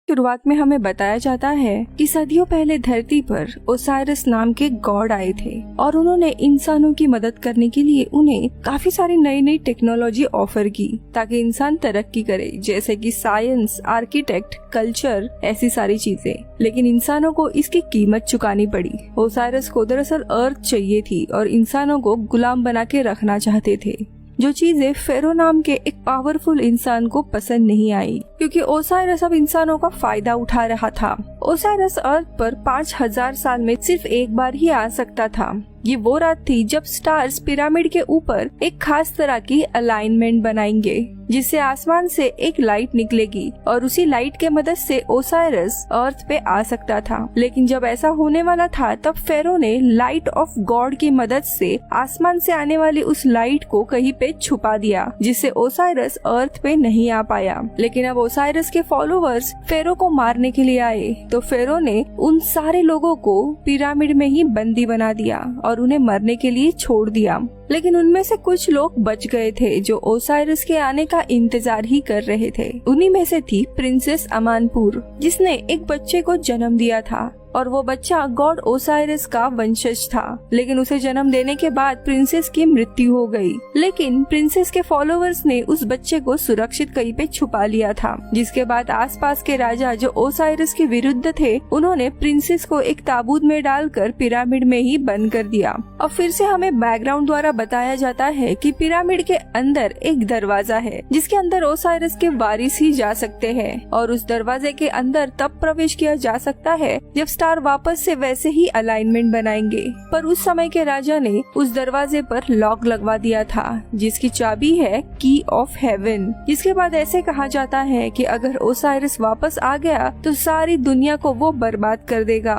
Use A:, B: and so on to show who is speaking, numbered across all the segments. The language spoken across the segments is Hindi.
A: शुरुआत में हमें बताया जाता है कि सदियों पहले धरती पर ओसाइरस नाम के गॉड आए थे और उन्होंने इंसानों की मदद करने के लिए उन्हें काफी सारी नई नई टेक्नोलॉजी ऑफर की ताकि इंसान तरक्की करे, जैसे कि साइंस, आर्किटेक्ट, कल्चर, ऐसी सारी चीजें। लेकिन इंसानों को इसकी कीमत चुकानी पड़ी। ओसाइरस को दरअसल अर्थ चाहिए थी और इंसानों को गुलाम बना के रखना चाहते थे, जो चीजें फेरो नाम के एक पावरफुल इंसान को पसंद नहीं आई, क्योंकि ओसाइरस अब इंसानों का फायदा उठा रहा था। ओसाइरस अर्थ पर 5000 साल में सिर्फ एक बार ही आ सकता था। ये वो रात थी जब स्टार्स पिरामिड के ऊपर एक खास तरह की अलाइनमेंट बनाएंगे, जिससे आसमान से एक लाइट निकलेगी और उसी लाइट के मदद से ओसाइरस अर्थ पे आ सकता था। लेकिन जब ऐसा होने वाला था तब फेरो ने लाइट ऑफ गॉड की मदद से आसमान से आने वाली उस लाइट को कहीं पे छुपा दिया, जिससे ओसाइरस अर्थ पे नहीं आ पाया। लेकिन अब ओसाइरस के फॉलोवर्स फेरो को मारने के लिए आए, तो फेरो ने उन सारे लोगों को पिरामिड में ही बंदी बना दिया और उन्हें मरने के लिए छोड़ दिया। लेकिन उनमें से कुछ लोग बच गए थे जो ओसाइरस के आने का इंतजार ही कर रहे थे। उन्हीं में से थी प्रिंसेस अमानपुर, जिसने एक बच्चे को जन्म दिया था और वो बच्चा गॉड ओसाइरस का वंशज था। लेकिन उसे जन्म देने के बाद प्रिंसेस की मृत्यु हो गई। लेकिन प्रिंसेस के फॉलोवर्स ने उस बच्चे को सुरक्षित कहीं पे छुपा लिया था, जिसके बाद आसपास के राजा जो ओसाइरस के विरुद्ध थे, उन्होंने प्रिंसेस को एक ताबूत में डालकर पिरामिड में ही बंद कर दिया। और फिर से हमें बैकग्राउंड द्वारा बताया जाता है कि पिरामिड के अंदर एक दरवाजा है, जिसके अंदर ओसाइरस के वारिस ही जा सकते हैं और उस दरवाजे के अंदर तब प्रवेश किया जा सकता है जब स्टार वापस से वैसे ही अलाइनमेंट बनाएंगे। पर उस समय के राजा ने उस दरवाजे पर लॉक लगवा दिया था, जिसकी चाबी है की ऑफ हेवन। जिसके बाद ऐसे कहा जाता है कि अगर ओसाइरस वापस आ गया तो सारी दुनिया को वो बर्बाद कर देगा।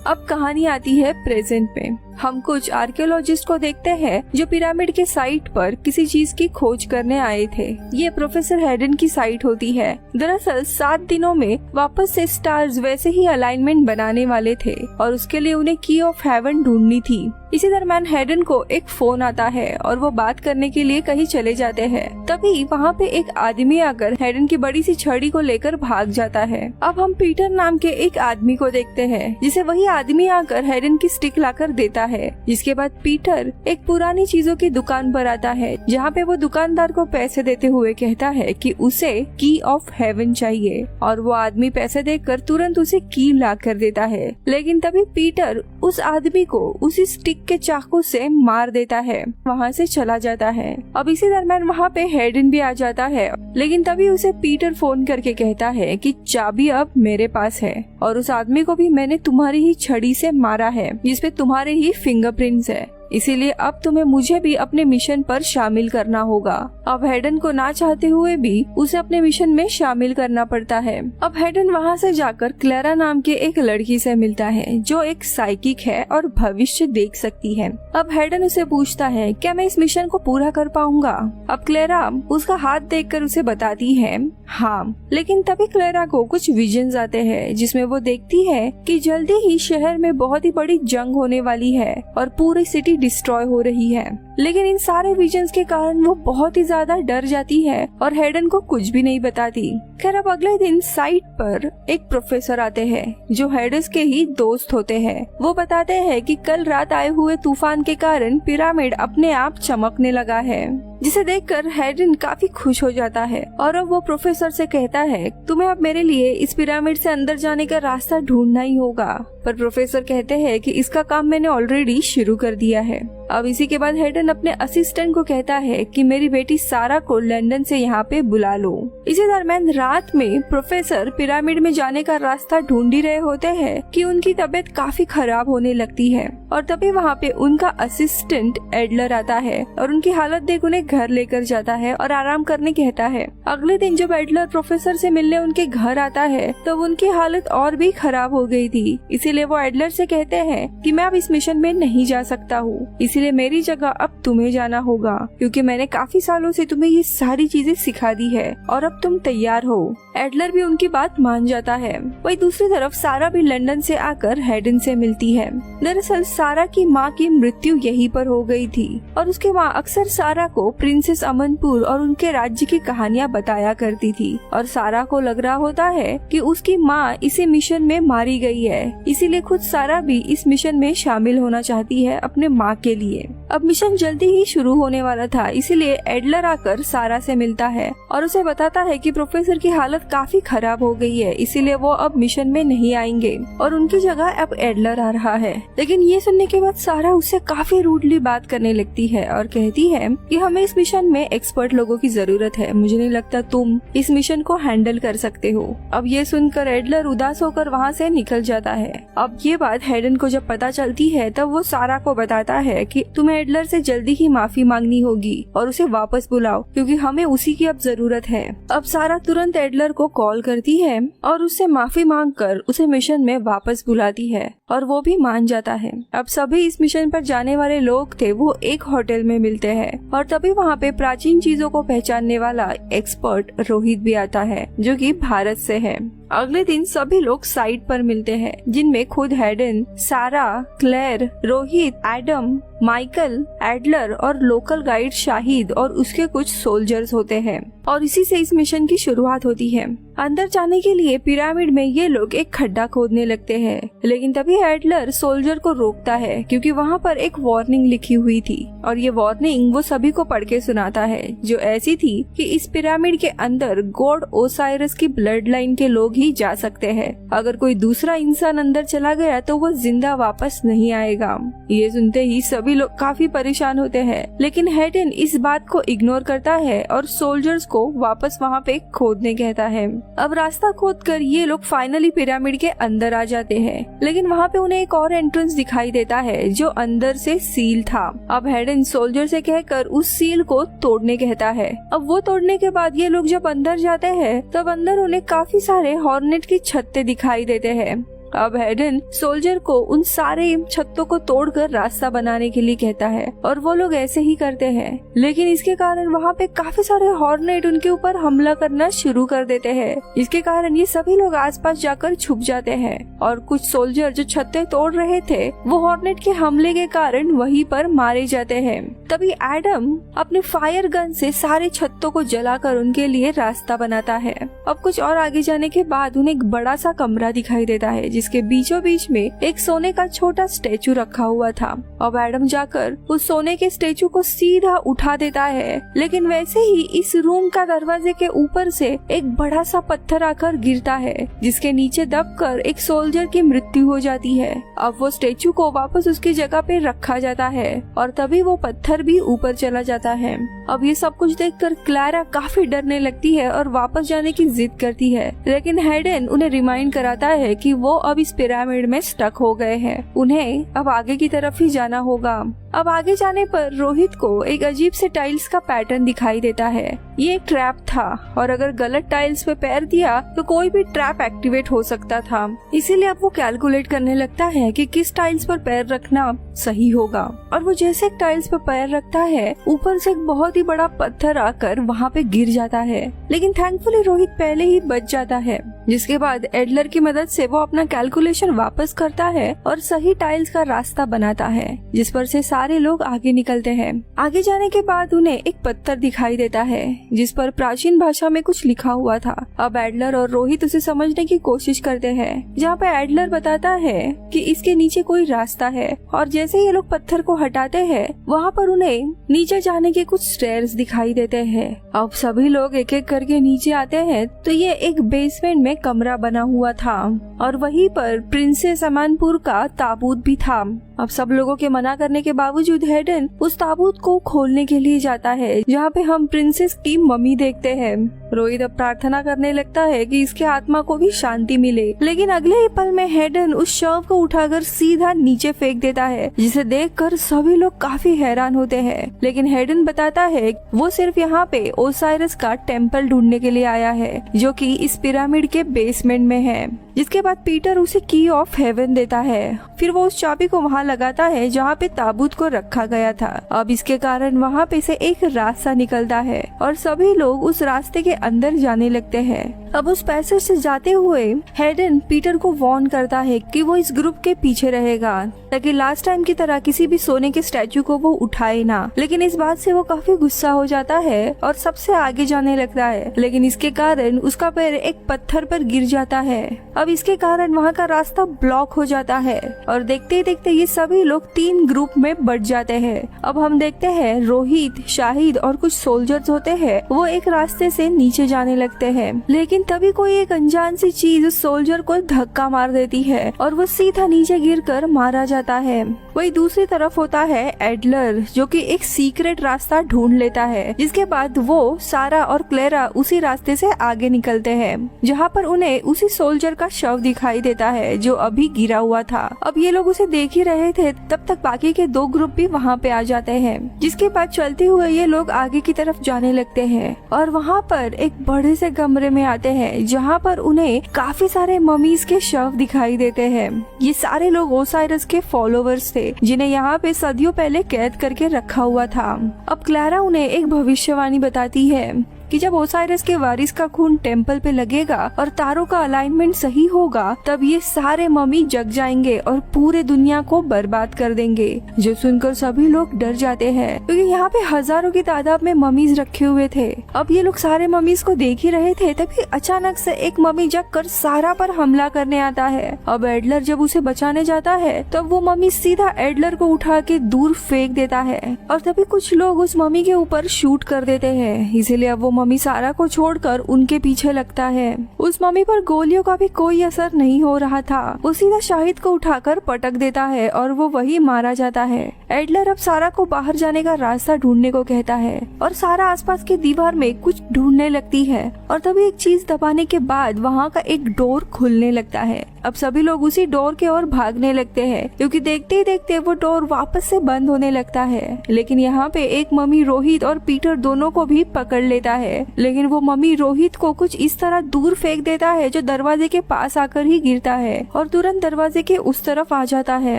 A: अब कहानी आती है प्रेजेंट में। हम कुछ आर्कियोलॉजिस्ट को देखते हैं जो पिरामिड के साइट पर किसी चीज की खोज करने आए थे। ये प्रोफेसर हेडन की साइट होती है। दरअसल 7 दिनों में वापस से स्टार्स वैसे ही अलाइनमेंट बनाने वाले थे और उसके लिए उन्हें की ऑफ हेवन ढूंढनी थी। इसी दरम्यान हेडन को एक फोन आता है और वो बात करने के लिए कहीं चले जाते हैं। तभी वहाँ पे एक आदमी आकर हेडन की बड़ी सी छड़ी को लेकर भाग जाता है। अब हम पीटर नाम के एक आदमी को देखते हैं, जिसे वही आदमी आकर हेडन की स्टिक लाकर देता है। जिसके बाद पीटर एक पुरानी चीजों की दुकान पर आता है, जहाँ पे वो दुकानदार को पैसे देते हुए कहता है कि उसे की ऑफ हेवन चाहिए और वो आदमी पैसे देकर तुरंत उसे की ला कर देता है। लेकिन तभी पीटर उस आदमी को उसी स्टिक के चाकू से मार देता है, वहाँ से चला जाता है। अब इसी दरम्यान वहाँ पे हेडन भी आ जाता है, लेकिन तभी उसे पीटर फोन करके कहता है कि चाबी अब मेरे पास है और उस आदमी को भी मैंने तुम्हारी ही छड़ी से मारा है, जिसपे तुम्हारे ही फिंगरप्रिंट्स है, इसीलिए अब तुम्हें मुझे भी अपने मिशन पर शामिल करना होगा। अब हेडन को ना चाहते हुए भी उसे अपने मिशन में शामिल करना पड़ता है। अब हेडन वहाँ से जाकर क्लेरा नाम के एक लड़की से मिलता है जो एक साइकिक है और भविष्य देख सकती है। अब हेडन उसे पूछता है क्या मैं इस मिशन को पूरा कर पाऊंगा। अब क्लेरा उसका हाथ देखकर उसे बताती है हाँ, लेकिन तभी क्लेरा को कुछ विजन्स आते हैं जिसमें वो देखती है कि जल्दी ही शहर में बहुत ही बड़ी जंग होने वाली है और पूरी सिटी डिस्ट्रॉय हो रही है। लेकिन इन सारे विजन्स के कारण वो बहुत ही ज्यादा डर जाती है और हेडन को कुछ भी नहीं बताती। खैर अब अगले दिन साइट पर एक प्रोफेसर आते हैं जो हेडस के ही दोस्त होते हैं। वो बताते हैं कि कल रात आए हुए तूफान के कारण पिरामिड अपने आप चमकने लगा है, जिसे देखकर हेडन काफी खुश हो जाता है और अब वो प्रोफेसर से कहता है तुम्हें अब मेरे लिए इस पिरामिड से अंदर जाने का रास्ता ढूंढना ही होगा। पर प्रोफेसर कहते हैं कि इसका काम मैंने ऑलरेडी शुरू कर दिया है। अब इसी के बाद हेडन अपने असिस्टेंट को कहता है कि मेरी बेटी सारा को लंदन से यहाँ पे बुला लो। इसी दरम्यान रात में प्रोफेसर पिरामिड में जाने का रास्ता ढूंढ ही रहे होते हैं कि उनकी तबीयत काफी खराब होने लगती है और तभी वहाँ पे उनका असिस्टेंट एडलर आता है और उनकी हालत देख उन्हें घर लेकर जाता है और आराम करने कहता है। अगले दिन जब एडलर प्रोफेसर से मिलने उनके घर आता है तो उनकी हालत और भी खराब हो गई थी, इसीलिए वो एडलर से कहते हैं कि मैं अब इस मिशन में नहीं जा सकता हूँ, इसीलिए मेरी जगह अब तुम्हें जाना होगा, क्योंकि मैंने काफी सालों से तुम्हें ये सारी चीजें सिखा दी है और अब तुम तैयार हो। एडलर भी उनकी बात मान जाता है। वही दूसरी तरफ सारा भी लंदन से आकर हेडन से मिलती है। दरअसल सारा की माँ की मृत्यु यहीं पर हो गई थी और उसके माँ अक्सर सारा को प्रिंसेस अमनपुर और उनके राज्य की कहानियाँ बताया करती थी और सारा को लग रहा होता है कि उसकी माँ इसी मिशन में मारी गई है, इसीलिए खुद सारा भी इस मिशन में शामिल होना चाहती है अपने माँ के लिए। अब मिशन जल्दी ही शुरू होने वाला था, इसीलिए एडलर आकर सारा से मिलता है और उसे बताता है कि प्रोफेसर की हालत काफी खराब हो गई है, इसीलिए वो अब मिशन में नहीं आएंगे और उनकी जगह अब एडलर आ रहा है। लेकिन ये सुनने के बाद सारा उससे काफी रूडली बात करने लगती है और कहती है कि हमें इस मिशन में एक्सपर्ट लोगों की जरूरत है, मुझे नहीं लगता तुम इस मिशन को हैंडल कर सकते हो। अब ये सुनकर एडलर उदास होकर वहाँ से निकल जाता है। अब ये बात हेडन को जब पता चलती है तब वो सारा को बताता है कि तुम्हें एडलर से जल्दी ही माफी मांगनी होगी और उसे वापस बुलाओ, क्योंकि हमें उसी की अब जरूरत है। अब सारा तुरंत एडलर को कॉल करती है और उससे माफी मांगकर उसे मिशन में वापस बुलाती है और वो भी मान जाता है। अब सभी इस मिशन पर जाने वाले लोग थे वो एक होटल में मिलते हैं और तभी वहाँ पे प्राचीन चीजों को पहचानने वाला एक्सपर्ट रोहित भी आता है, जो कि भारत से है। अगले दिन सभी लोग साइट पर मिलते हैं, जिनमें खुद Hayden, Sarah, Claire, Rohit, Adam, Michael, Adler और लोकल गाइड शाहिद और उसके कुछ सोल्जर्स होते हैं और इसी से इस मिशन की शुरुआत होती है। अंदर जाने के लिए पिरामिड में ये लोग एक खड्डा खोदने लगते हैं, लेकिन तभी एडलर सोल्जर को रोकता है क्योंकि वहाँ पर एक वार्निंग लिखी हुई थी और ये वार्निंग वो सभी को पढ़ के सुनाता है, जो ऐसी थी कि इस पिरामिड के अंदर गॉड ओसाइरस की ब्लड लाइन के लोग ही जा सकते हैं। अगर कोई दूसरा इंसान अंदर चला गया तो वो जिंदा वापस नहीं आएगा। ये सुनते ही सभी लोग काफी परेशान होते हैं, लेकिन हेडन इस बात को इग्नोर करता है और सोल्जर्स को वापस वहाँ पे खोदने कहता है। अब रास्ता खोदकर ये लोग फाइनली पिरामिड के अंदर आ जाते हैं, लेकिन वहाँ पे उन्हें एक और एंट्रेंस दिखाई देता है जो अंदर से सील था। अब हेडन सोल्जर से कहकर उस सील को तोड़ने कहता है। अब वो तोड़ने के बाद ये लोग जब अंदर जाते हैं तब अंदर उन्हें काफी सारे हॉर्नेट की छत्ते दिखाई देते हैं। अब हेडन सोल्जर को उन सारे छत्तों को तोड़कर रास्ता बनाने के लिए कहता है और वो लोग ऐसे ही करते हैं, लेकिन इसके कारण वहाँ पे काफी सारे हॉर्नेट उनके ऊपर हमला करना शुरू कर देते हैं। इसके कारण ये सभी लोग आसपास जाकर छुप जाते हैं और कुछ सोल्जर जो छत्ते तोड़ रहे थे वो हॉर्नेट के हमले के कारण वहीं पर मारे जाते हैं। तभी एडम अपने फायर गन से सारे छत्तों को जलाकर उनके लिए रास्ता बनाता है। अब कुछ और आगे जाने के बाद उन्हें एक बड़ा सा कमरा दिखाई देता है जिसके बीचों बीच में एक सोने का छोटा स्टेचू रखा हुआ था। अब एडम जाकर उस सोने के स्टेचू को सीधा उठा देता है, लेकिन वैसे ही इस रूम का दरवाजे के ऊपर से एक बड़ा सा पत्थर आकर गिरता है, जिसके नीचे दबकर एक सोल्जर की मृत्यु हो जाती है। अब वो स्टेचू को वापस उसकी जगह पे रखा जाता है और तभी वो पत्थर भी ऊपर चला जाता है। अब ये सब कुछ देखकर क्लारा काफी डरने लगती है और वापस जाने की जिद करती है, लेकिन हेडन उन्हें रिमाइंड कराता है कि वो अब इस पिरामिड में स्टक हो गए हैं, उन्हें अब आगे की तरफ ही जाना होगा। अब आगे जाने पर रोहित को एक अजीब से टाइल्स का पैटर्न दिखाई देता है। ये एक ट्रैप था और अगर गलत टाइल्स पे पैर दिया तो कोई भी ट्रैप एक्टिवेट हो सकता था। इसीलिए अब वो कैलकुलेट करने लगता है कि किस टाइल्स पर पैर रखना सही होगा और वो जैसे एक टाइल्स पर पैर रखता है ऊपर से एक बहुत ही बड़ा पत्थर आकर वहाँ पे गिर जाता है, लेकिन थैंकफुली रोहित पहले ही बच जाता है। जिसके बाद एडलर की मदद से वो अपना कैलकुलेशन वापस करता है और सही टाइल्स का रास्ता बनाता है, जिस पर से सारे लोग आगे निकलते हैं। आगे जाने के बाद उन्हें एक पत्थर दिखाई देता है जिस पर प्राचीन भाषा में कुछ लिखा हुआ था। अब एडलर और रोहित उसे समझने की कोशिश करते हैं, जहाँ पे एडलर बताता है कि इसके नीचे कोई रास्ता है और जैसे ये लोग पत्थर को हटाते हैं वहाँ पर उन्हें नीचे जाने के कुछ स्टेयर्स दिखाई देते हैं। अब सभी लोग एक एक करके नीचे आते हैं तो ये एक बेसमेंट में कमरा बना हुआ था और वहीं पर प्रिंसेस अमानपुर का ताबूत भी था। अब सब लोगों के मना करने के बावजूद हेडन उस ताबूत को खोलने के लिए जाता है, जहाँ पे हम प्रिंसेस की मम्मी देखते हैं। रोहित अब प्रार्थना करने लगता है कि इसके आत्मा को भी शांति मिले, लेकिन अगले ही पल में हेडन उस शव को उठाकर सीधा नीचे फेंक देता है, जिसे देखकर सभी लोग काफी हैरान होते हैं। लेकिन हेडन बताता है वो सिर्फ यहाँ पे ओसाइरस का टेम्पल ढूंढने के लिए आया है, जो कि इस पिरामिड के बेसमेंट में है। जिसके बाद पीटर उसे की ऑफ हेवन देता है फिर वो उस चाबी को वहाँ लगाता है जहाँ पे ताबूत को रखा गया था। अब इसके कारण वहाँ पे से एक रास्ता निकलता है और सभी लोग उस रास्ते के अंदर जाने लगते हैं। अब उस पैसेज से जाते हुए हेडन पीटर को वार्न करता है कि वो इस ग्रुप के पीछे रहेगा ताकि लास्ट टाइम की तरह किसी भी सोने के स्टैचू को वो उठाए ना। लेकिन इस बात से वो काफी गुस्सा हो जाता है और सबसे आगे जाने लगता है, लेकिन इसके कारण उसका पैर एक पत्थर पर गिर जाता है। अब इसके कारण वहाँ का रास्ता ब्लॉक हो जाता है और देखते ही देखते ये सभी लोग 3 ग्रुप में बट जाते हैं। अब हम देखते हैं रोहित, शाहिद और कुछ सोल्जर्स होते हैं, वो एक रास्ते से नीचे जाने लगते हैं, लेकिन तभी कोई एक अनजान सी चीज उस सोल्जर को धक्का मार देती है और वो सीधा नीचे गिरकर मारा जाता है। वही दूसरी तरफ होता है एडलर, जो कि एक सीक्रेट रास्ता ढूंढ लेता है, जिसके बाद वो सारा और क्लेरा उसी रास्ते से आगे निकलते हैं जहाँ पर उन्हें उसी सोल्जर का शव दिखाई देता है जो अभी गिरा हुआ था। अब ये लोग उसे देख ही रहे थे, तब तक बाकी के 2 ग्रुप भी वहाँ पे आ जाते हैं, जिसके बाद चलते हुए ये लोग आगे की तरफ जाने लगते हैं और वहाँ पर एक बड़े से कमरे में आते हैं जहाँ पर उन्हें काफी सारे ममीज के शव दिखाई देते हैं। ये सारे लोग ओसाइरस के फॉलोवर्स थे जिन्हें यहाँ पे सदियों पहले कैद करके रखा हुआ था। अब क्लारा उन्हें एक भविष्यवाणी बताती है कि जब ओसाइरस के वारिस का खून टेम्पल पे लगेगा और तारों का अलाइनमेंट सही होगा, तब ये सारे मम्मी जग जाएंगे और पूरे दुनिया को बर्बाद कर देंगे। जो सुनकर सभी लोग डर जाते हैं क्योंकि यहाँ पे हजारों की तादाद में मम्मीज रखे हुए थे। अब ये लोग सारे मम्मीज को देख ही रहे थे, तभी अचानक से एक मम्मी जग कर सारा पर हमला करने आता है। अब एडलर जब उसे बचाने जाता है तब वो मम्मी सीधा एडलर को उठा के दूर फेंक देता है और तभी कुछ लोग उस मम्मी के ऊपर शूट कर देते हैं। इसीलिए अब वो मम्मी सारा को छोड़कर उनके पीछे लगता है। उस मम्मी पर गोलियों का भी कोई असर नहीं हो रहा था। वो सीधा शाहिद को उठाकर पटक देता है और वो वही मारा जाता है। एडलर अब सारा को बाहर जाने का रास्ता ढूंढने को कहता है और सारा आसपास की दीवार में कुछ ढूंढने लगती है और तभी एक चीज दबाने के बाद वहाँ का एक डोर खुलने लगता है। अब सभी लोग उसी डोर के ओर भागने लगते हैं क्योंकि देखते ही देखते वो डोर वापस से बंद होने लगता है। लेकिन यहाँ पे एक मम्मी रोहित और पीटर दोनों को भी पकड़ लेता है, लेकिन वो मम्मी रोहित को कुछ इस तरह दूर फेंक देता है जो दरवाजे के पास आकर ही गिरता है और तुरंत दरवाजे के उस तरफ आ जाता है।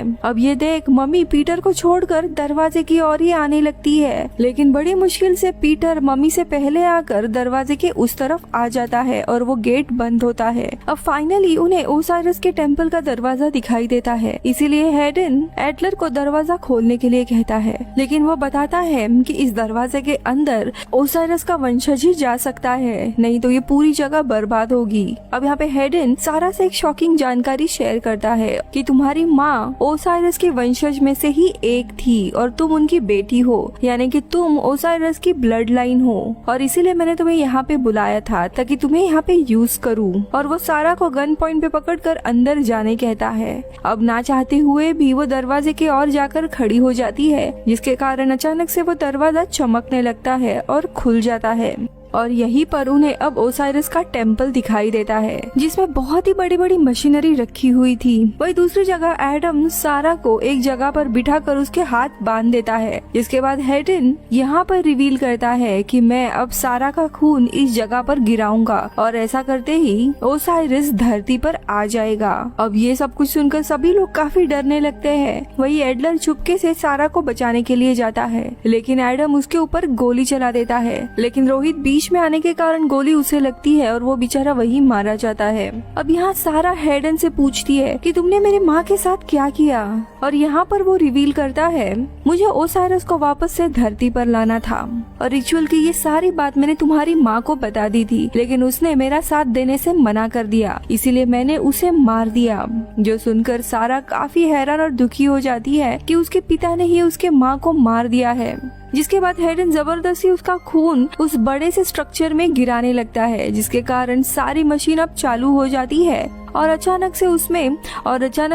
A: अब ये देख मम्मी पीटर को छोड़कर दरवाजे की ओर ही आने लगती है, लेकिन बड़ी मुश्किल से पीटर मम्मी से पहले आकर दरवाजे के उस तरफ आ जाता है और वो गेट बंद होता है। अब फाइनली उन्हें ओसाइरस के टेम्पल का दरवाजा दिखाई देता है, इसीलिए हेडन एडलर को दरवाजा खोलने के लिए कहता है, लेकिन वो बताता है कि इस दरवाजे के अंदर ओसाइरस का वंशज ही जा सकता है, नहीं तो ये पूरी जगह बर्बाद होगी। अब यहाँ पे हेडन सारा से एक शॉकिंग जानकारी शेयर करता है कि तुम्हारी माँ ओसाइरस के वंशज में से ही एक थी और तुम उनकी बेटी हो, यानी कि तुम ओसाइरस की ब्लड लाइन हो और इसीलिए मैंने तुम्हें यहाँ पे बुलाया था ताकि तुम्हें यहाँ पे यूज करूँ। और वो सारा को गन पॉइंट पे पकड़कर अंदर जाने कहता है। अब ना चाहते हुए भी वो दरवाजे के ओर जाकर खड़ी हो जाती है, जिसके कारण अचानक से वो दरवाजा चमकने लगता है और खुल जाता है और यहीं पर उन्हें अब ओसाइरस का टेम्पल दिखाई देता है जिसमें बहुत ही बड़ी बड़ी मशीनरी रखी हुई थी। वही दूसरी जगह एडम सारा को एक जगह पर बिठाकर उसके हाथ बांध देता है, जिसके बाद हेडन यहाँ पर रिवील करता है कि मैं अब सारा का खून इस जगह पर गिराऊंगा और ऐसा करते ही ओसाइरस धरती पर आ जाएगा। अब ये सब कुछ सुनकर सभी लोग काफी डरने लगते हैं। वही एडलर चुपके से सारा को बचाने के लिए जाता है, लेकिन एडम उसके ऊपर गोली चला देता है, लेकिन रोहित बीच में आने के कारण गोली उसे लगती है और वो बेचारा वही मारा जाता है। अब यहाँ सारा हेडन से पूछती है कि तुमने मेरी माँ के साथ क्या किया, और यहाँ पर वो रिवील करता है मुझे ओसाइरस को वापस से धरती पर लाना था और रिचुअल की ये सारी बात मैंने तुम्हारी माँ को बता दी थी, लेकिन उसने मेरा साथ देने से मना कर दिया, इसीलिए मैंने उसे मार दिया। जो सुनकर सारा काफी हैरान और दुखी हो जाती है कि उसके पिता ने ही उसके माँ को मार दिया है। जिसके बाद हेडन जबरदस्ती उसका खून उस बड़े से स्ट्रक्चर में गिराने लगता है, जिसके कारण सारी मशीन अब चालू हो जाती है और अचानक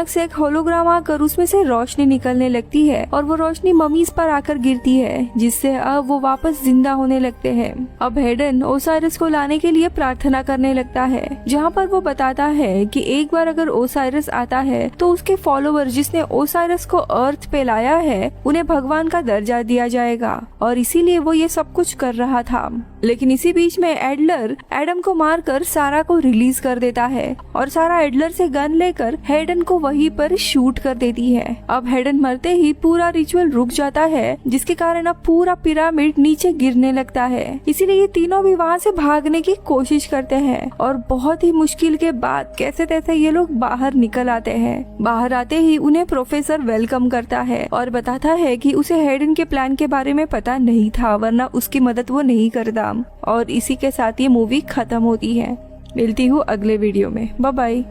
A: से एक होलोग्राम आकर उसमें से रोशनी निकलने लगती है और वो रोशनी मम्मीज पर आकर गिरती है, जिससे अब वो वापस जिंदा होने लगते हैं। अब हेडन ओसाइरस को लाने के लिए प्रार्थना करने लगता है, जहाँ पर वो बताता है कि एक बार अगर ओसाइरस आता है तो उसके फॉलोवर जिसने ओसाइरस को अर्थ पे लाया है उन्हें भगवान का दर्जा दिया जाएगा और इसीलिए वो ये सब कुछ कर रहा था। लेकिन इसी बीच में एडलर एडम को मारकर सारा को रिलीज कर देता है और सारा एडलर से गन लेकर हेडन को वहीं पर शूट कर देती है। अब हेडन मरते ही पूरा रिचुअल रुक जाता है, जिसके कारण अब पूरा पिरामिड नीचे गिरने लगता है। इसीलिए ये तीनों भी वहाँ से भागने की कोशिश करते हैं और बहुत ही मुश्किल के बाद कैसे तैसे ये लोग बाहर निकल आते हैं। बाहर आते ही उन्हें प्रोफेसर वेलकम करता है और बताता है कि उसे हेडन के प्लान के बारे में पता नहीं था, वरना उसकी मदद वो नहीं करता। और इसी के साथ ये मूवी खत्म होती है। मिलती हूँ अगले वीडियो में। Bye bye.